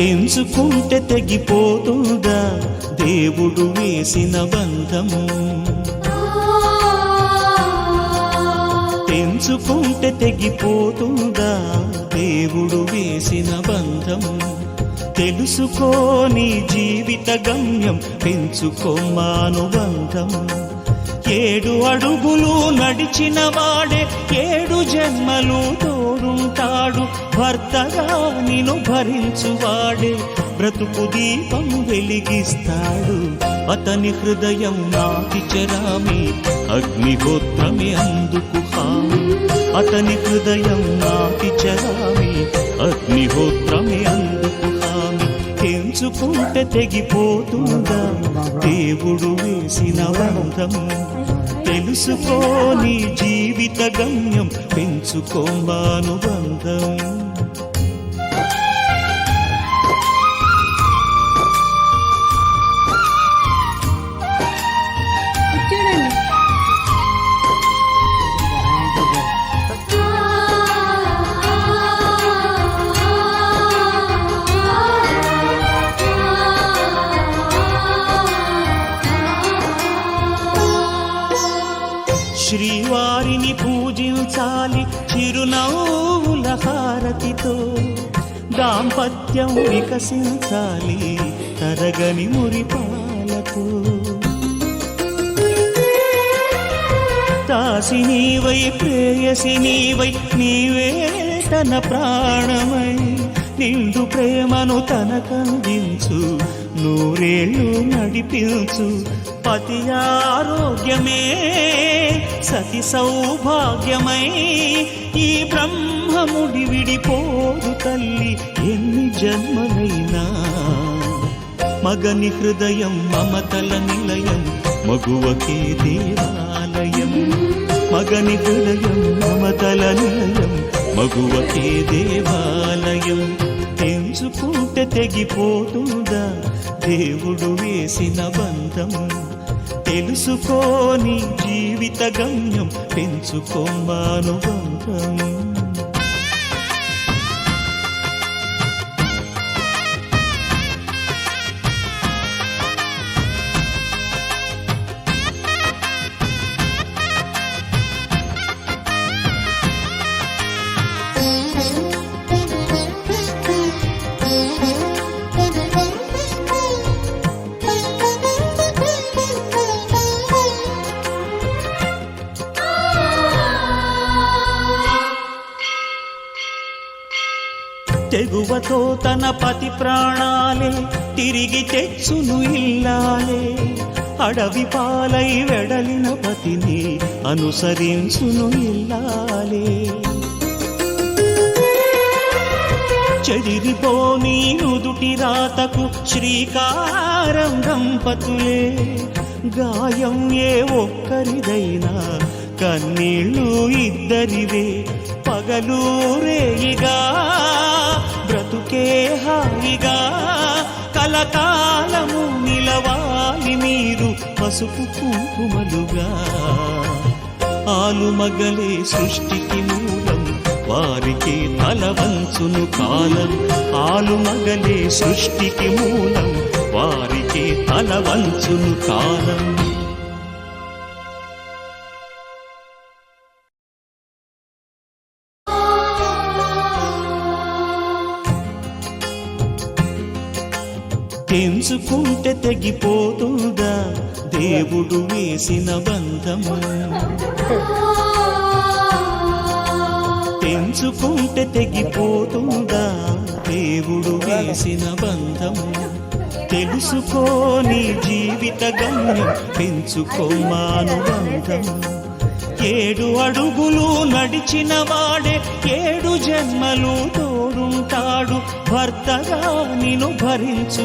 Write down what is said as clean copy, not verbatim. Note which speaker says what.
Speaker 1: తెంచుకుంటే తెగిపోతుందా దేవుడు వేసిన బంధం? తెంచుకుంటే తెగిపోతుందా దేవుడు వేసిన బంధం? తెలుసుకోని జీవిత గమ్యం, పెంచుకోమానుబంధం. 7 అడుగులు నడిచిన వాడే 7 జన్మలు తోడుంటాడు. భర్తగా నిన్ను భరించువాడే బ్రతుకు దీపం వెలిగిస్తాడు. అతని హృదయం నాటి చెరామి, అగ్నిహోత్రమే అందుకు హామీ. అతని హృదయం నాటి చెరామి, అగ్నిహోత్రమే అందుకు హామీ. తెంచుకుంటే తెగిపోతుందా దేవుడు వేసిన బంధం? తెలుసుకోని జీవిత గమ్యం, పెంచుకోమానుబంధం. శ్రీవారిని పూజించాలి చిరునవ్వుల హారతితో. దాంపత్యం వికసించాలి తరగని మురిపాలతో. దాసి నీవై ప్రేయసి నీవై, నీవే తన ప్రాణమై. నిండు ప్రేమను తనకందించు, 100 ఏళ్ళు నడిపించు. పతి ఆరోగ్యమే సతి సౌభాగ్యమై. ఈ బ్రహ్మముడి విడిపోదు తల్లి ఎన్ని జన్మలైనా. మగని హృదయం మమతల నిలయం, మగువకే దేవాలయం. మగని హృదయం మమతల నిలయం, మగువకే దేవాలయం. తెంచుకుంటే తెగిపోతుందా దేవుడు వేసిన బంధం? తెలుసుకోని జీవిత గమ్యం, పెంచుకోమానుబంధం. తెగువతో తన పతి ప్రాణాలే తిరిగి తెచ్చును ఇల్లాలే. అడవి పాలై వెడలిన పతిని అనుసరించును ఇల్లాలే. చెదిరిపోని నుదుటి రాతకు శ్రీకారం దంపతులే. గాయం ఏ ఒక్కరిదైనా కన్నీళ్ళు ఇద్దరివే. పగలూరేయిగా బ్రతుకే హాయిగా, కలకాలము నిలవాలి మీరు పసుపు కుంకుమలుగా. ఆలుమగలే సృష్టికి మూలం, వారికి తల వంచును కాలం. ఆలుమగలే సృష్టికి మూలం, వారికి తల వంచును కాలం. తెంచుకుంటే తెగిపోతుందా దేవుడు వేసిన బంధం? తెంచుకుంటే తెగిపోతుందా దేవుడు వేసిన బంధం? తెలుసుకోని జీవిత గమ్యం, పెంచుకోమానుబంధం. 7 అడుగులు నడిచిన వాడే 7 జన్మలు తోడుంటాడు. భర్తగా నిన్ను భరించు